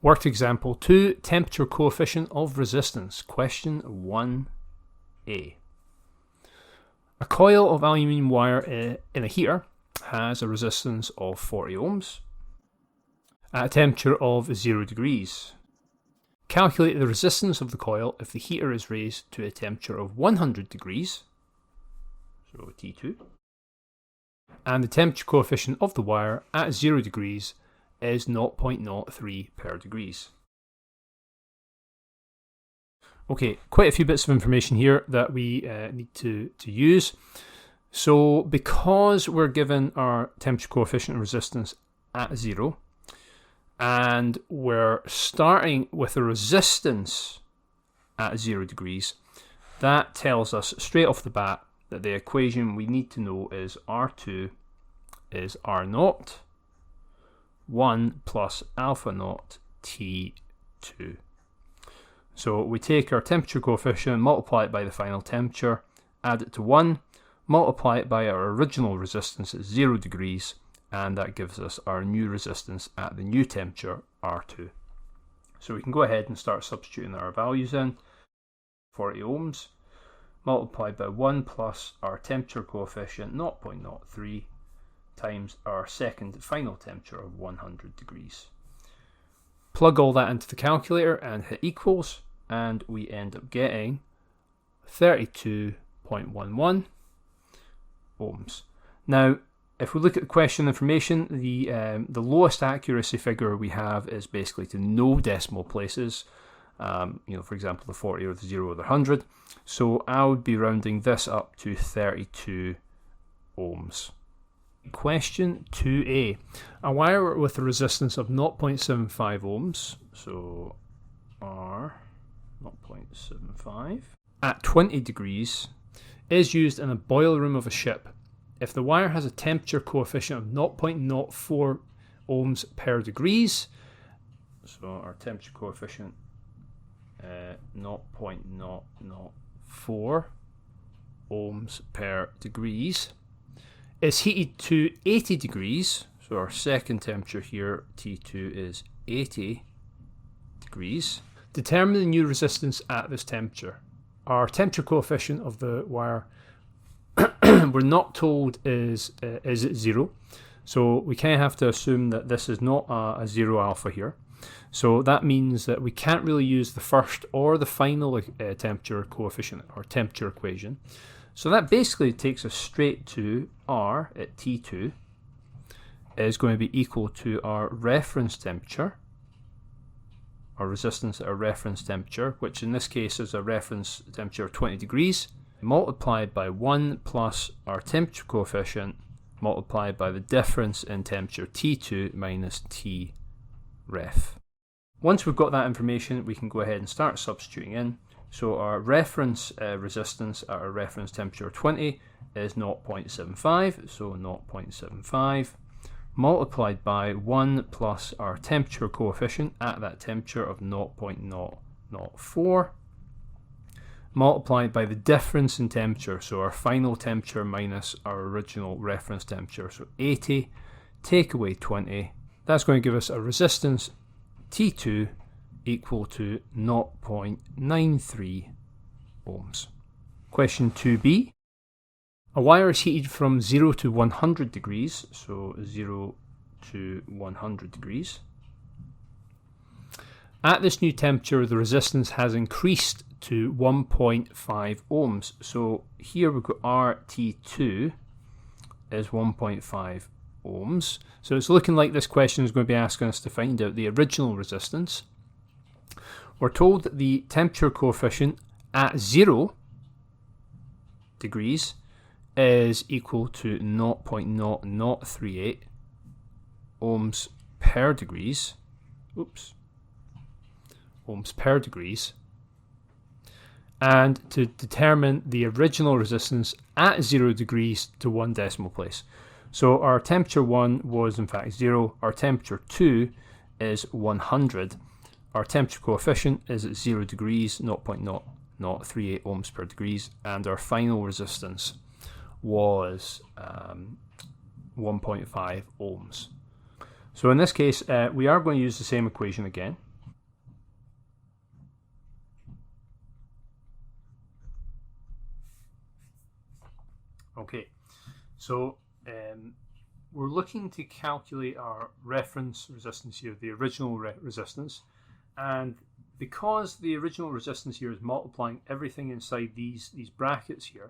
Worked example 2, temperature coefficient of resistance, question 1a. A coil of aluminium wire in a heater has a resistance of 40 ohms at a temperature of 0 degrees. Calculate the resistance of the coil if the heater is raised to a temperature of 100 degrees, so T2, and the temperature coefficient of the wire at 0 degrees is 0.03 per degrees. Okay, quite a few bits of information here that we need to use. So because we're given our temperature coefficient and resistance at 0, and we're starting with a resistance at 0 degrees, that tells us straight off the bat that the equation we need to know is R2 is R0, 1 plus alpha naught T2. So we take our temperature coefficient, multiply it by the final temperature, add it to 1, multiply it by our original resistance at 0 degrees, and that gives us our new resistance at the new temperature, R2. So we can go ahead and start substituting our values in. 40 ohms multiplied by 1 plus our temperature coefficient 0.03 times our second final temperature of 100 degrees. Plug all that into the calculator and hit equals, and we end up getting 32.11 ohms. Now, if we look at the question information, the lowest accuracy figure we have is basically to no decimal places. For example, the 40 or the 0 or the 100. So I would be rounding this up to 32 ohms. Question 2a. A wire with a resistance of 0.75 ohms, so R 0.75, at 20 degrees is used in a boiler room of a ship. If the wire has a temperature coefficient of 0.04 ohms per degrees, so our temperature coefficient 0.004 ohms per degrees, is heated to 80 degrees, so our second temperature here, T2, is 80 degrees. Determine the new resistance at this temperature. Our temperature coefficient of the wire we're not told is 0, so we kind of have to assume that this is not a 0 alpha here. So that means that we can't really use the first or the final temperature coefficient or temperature equation. So that basically takes us straight to R at T2 is going to be equal to our reference temperature, our resistance at our reference temperature, which in this case is a reference temperature of 20 degrees, multiplied by 1 plus our temperature coefficient, multiplied by the difference in temperature T2 minus T ref. Once we've got that information, we can go ahead and start substituting in. So our reference resistance at our reference temperature of 20 is 0.75, so 0.75 multiplied by 1 plus our temperature coefficient at that temperature of 0.004 multiplied by the difference in temperature, so our final temperature minus our original reference temperature, so 80, take away 20, that's going to give us a resistance T2 equal to 0.93 ohms. Question 2b. A wire is heated from 0 to 100 degrees, so 0 to 100 degrees. At this new temperature, the resistance has increased to 1.5 ohms. So here we've got RT2 is 1.5 ohms. So it's looking like this question is going to be asking us to find out the original resistance. We're told that the temperature coefficient at 0 degrees is equal to 0.0038 ohms per degrees. Ohms per degrees. And to determine the original resistance at 0 degrees to 1 decimal place. So our temperature 1 was in fact 0, our temperature 2 is 100, our temperature coefficient is at 0 degrees, 0.0038 ohms per degrees, and our final resistance was 1.5 ohms. So in this case, we are going to use the same equation again. So we're looking to calculate our reference resistance here, the original resistance, and because the original resistance here is multiplying everything inside these brackets here,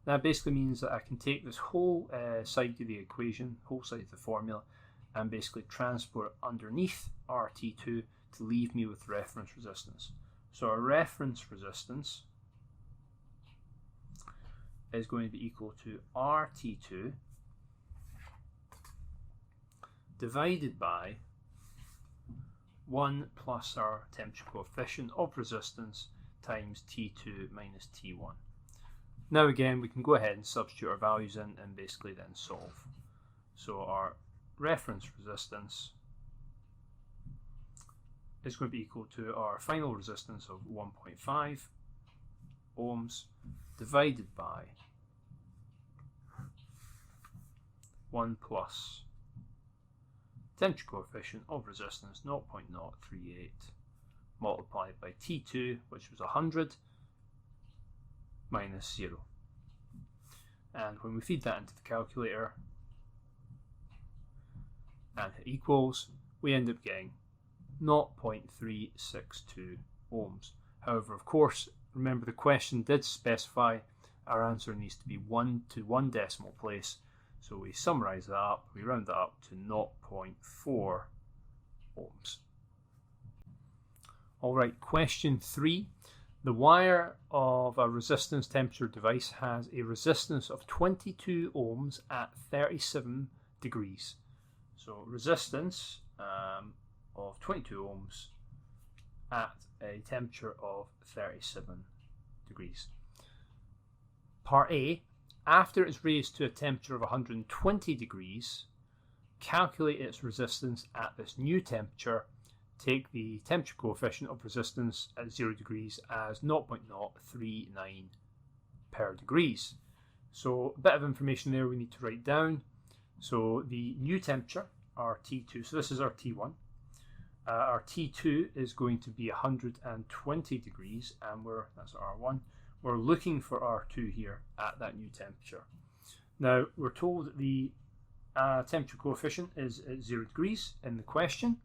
that basically means that I can take this whole side of the equation, whole side of the formula, and basically transport it underneath RT2 to leave me with reference resistance. So our reference resistance is going to be equal to RT2 divided by 1 plus our temperature coefficient of resistance times T2 minus T1. Now again, we can go ahead and substitute our values in and basically then solve. So our reference resistance is going to be equal to our final resistance of 1.5 ohms divided by 1 plus temperature coefficient of resistance 0.038 multiplied by T2, which was 100, minus 0. And when we feed that into the calculator and hit equals, we end up getting 0.362 ohms. However, of course, remember the question did specify our answer needs to be 1 to 1 decimal place. So we summarize that up, we round that up to 0.4 ohms. Alright, question 3. The wire of a resistance temperature device has a resistance of 22 ohms at 37 degrees. So resistance of 22 ohms at a temperature of 37 degrees. Part A. After it's raised to a temperature of 120 degrees, calculate its resistance at this new temperature. Take the temperature coefficient of resistance at 0 degrees as 0.039 per degrees. So a bit of information there we need to write down. So the new temperature, our T2, so this is our T1. Our T2 is going to be 120 degrees, and that's R1. We're looking for R2 here at that new temperature. Now, we're told that the temperature coefficient is at 0 degrees in the question,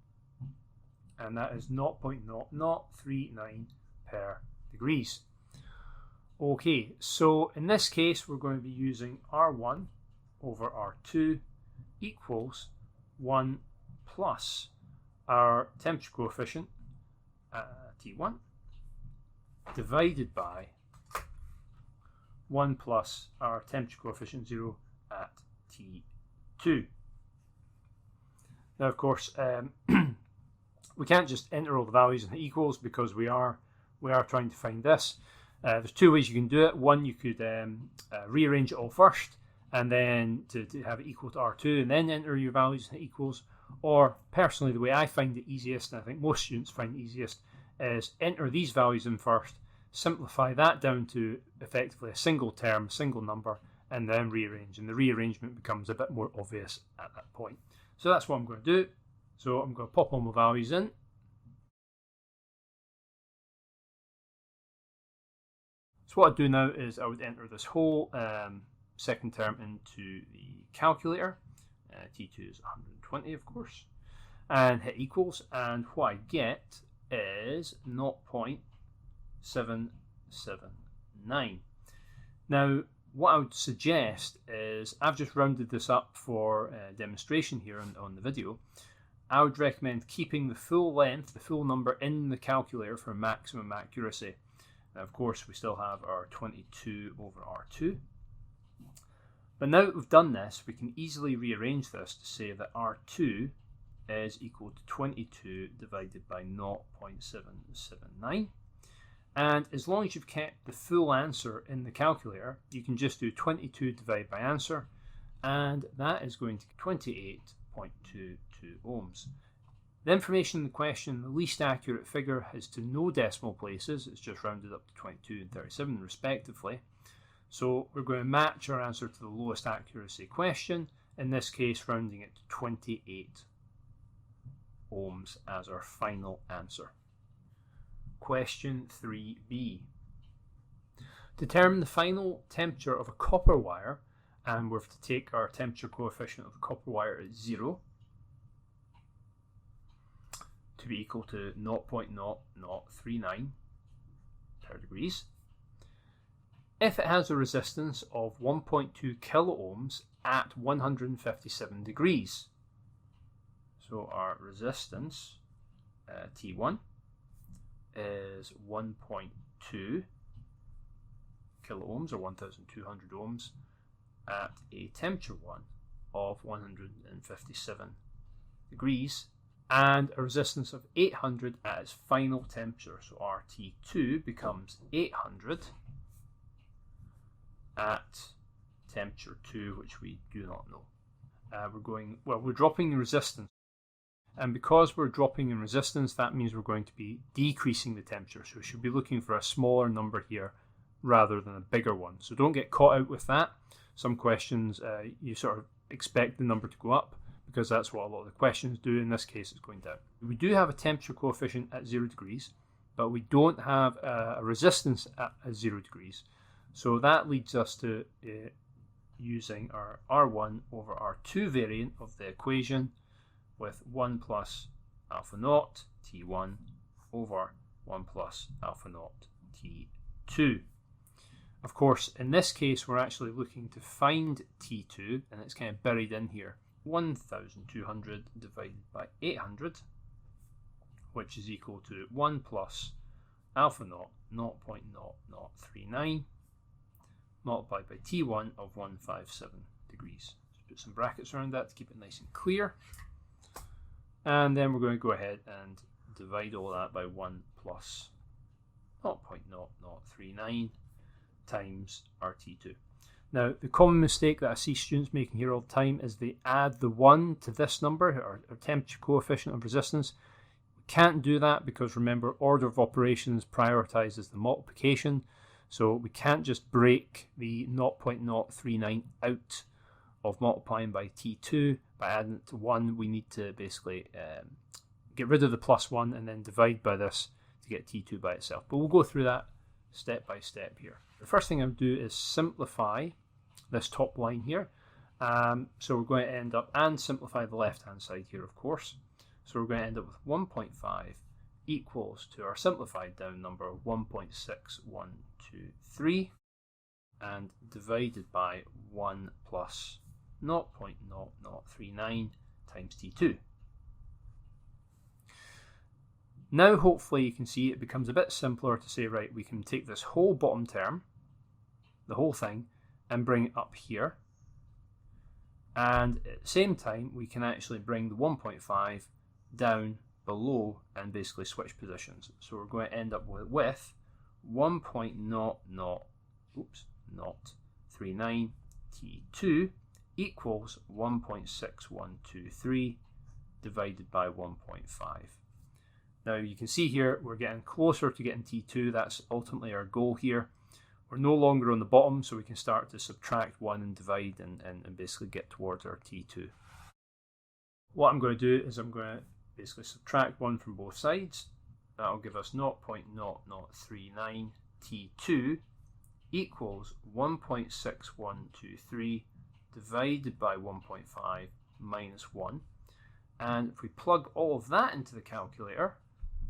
and that is 0.0039 per degrees. Okay, so in this case, we're going to be using R1 over R2 equals 1 plus our temperature coefficient, T1, divided by 1 plus our temperature coefficient 0 at T2. Now, of course, we can't just enter all the values in the equals because we are trying to find this. There's two ways you can do it. One, you could rearrange it all first and then to have it equal to R2 and then enter your values in the equals. Or personally, the way I find it easiest, and I think most students find it easiest, is enter these values in first, simplify that down to effectively a single term, a single number, and then rearrange. And the rearrangement becomes a bit more obvious at that point. So that's what I'm going to do. So I'm going to pop all my values in. So what I'd do now is I would enter this whole second term into the calculator. T2 is 120, of course, and hit equals, and what I get is 0.779. Now, what I would suggest is, I've just rounded this up for demonstration here on the video. I would recommend keeping the full length, the full number in the calculator for maximum accuracy. Now, of course, we still have our 22 over R2. But now that we've done this, we can easily rearrange this to say that R2 is equal to 22 divided by 0.779. And as long as you've kept the full answer in the calculator, you can just do 22 divided by answer, and that is going to be 28.22 ohms. The information in the question, the least accurate figure, has to no decimal places. It's just rounded up to 22 and 37 respectively. So we're going to match our answer to the lowest accuracy question, in this case rounding it to 28 ohms as our final answer. Question 3b. Determine the final temperature of a copper wire and we're to take our temperature coefficient of the copper wire as 0 to be equal to 0.0039 per degrees. If it has a resistance of 1.2 kiloohms at 157 degrees. So our resistance, T1, is 1.2 kiloohms or 1200 ohms at a temperature 1 of 157 degrees, and a resistance of 800 at its final temperature. So our T2 becomes 800 at temperature 2, which we do not know. We're dropping the resistance, and because we're dropping in resistance, that means we're going to be decreasing the temperature. So we should be looking for a smaller number here rather than a bigger one. So don't get caught out with that. Some questions you sort of expect the number to go up because that's what a lot of the questions do. In this case, it's going down. We do have a temperature coefficient at 0 degrees, but we don't have a resistance at 0 degrees. So that leads us to using our R1 over R2 variant of the equation with 1 plus alpha naught T1 over 1 plus alpha naught T2. Of course, in this case, we're actually looking to find T2, and it's kind of buried in here. 1200 divided by 800, which is equal to 1 plus alpha naught 0.0039 multiplied by T1 of 157 degrees. Let's put some brackets around that to keep it nice and clear. And then we're going to go ahead and divide all that by 1 plus 0.0039 times our T2. Now, the common mistake that I see students making here all the time is they add the 1 to this number, our temperature coefficient of resistance. We can't do that because, remember, order of operations prioritizes the multiplication. So we can't just break the 0.039 out of multiplying by T2 by adding it to 1. We need to basically get rid of the plus 1 and then divide by this to get T2 by itself. But we'll go through that step by step here. The first thing I'll do is simplify this top line here. So we're going to end up, and simplify the left hand side here, of course. So we're going to end up with 1.5 equals to our simplified down number of 1.6123 and divided by 1 plus 0.0039 times T2. Now hopefully you can see it becomes a bit simpler to say, right, we can take this whole bottom term, the whole thing, and bring it up here. And at the same time, we can actually bring the 1.5 down below and basically switch positions. So we're going to end up with 1.0039 T2 equals 1.6123 divided by 1.5. Now you can see here we're getting closer to getting T2. That's ultimately our goal here. We're no longer on the bottom, so we can start to subtract 1 and divide and basically get towards our T2. What I'm going to do is I'm going to basically subtract 1 from both sides. That'll give us 0.0039 T2 equals 1.6123 divided by 1.5 minus 1. And if we plug all of that into the calculator,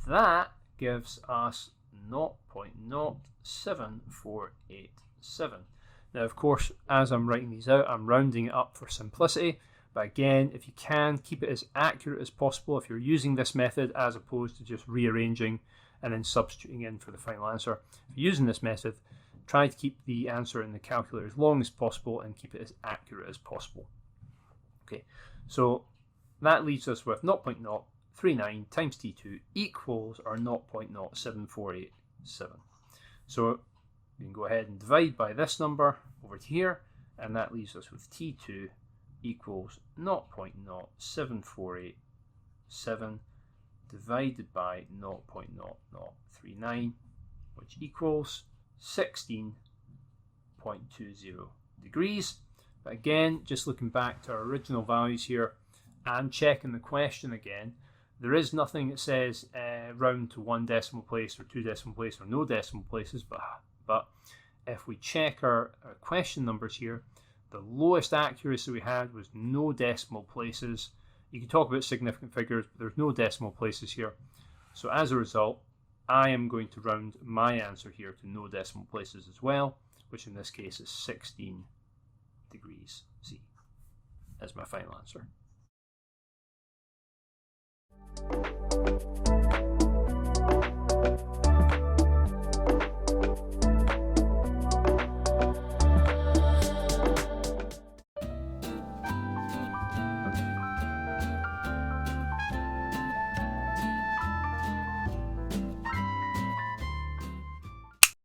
that gives us 0.07487. Now, of course, as I'm writing these out, I'm rounding it up for simplicity. But again, if you can, keep it as accurate as possible if you're using this method as opposed to just rearranging and then substituting in for the final answer. If you're using this method, try to keep the answer in the calculator as long as possible and keep it as accurate as possible. Okay, so that leaves us with 0.039 times T2 equals our 0.07487. So we can go ahead and divide by this number over to here, and that leaves us with T2 equals 0.07487 divided by 0.0039, which equals 16.20 degrees. But again, just looking back to our original values here and checking the question again, there is nothing that says round to 1 decimal place or 2 decimal places or no decimal places, but if we check our question numbers here, The lowest accuracy we had was no decimal places. You can talk about significant figures, but there's no decimal places here. So as a result, I am going to round my answer here to no decimal places as well, which in this case is 16 degrees C as my final answer.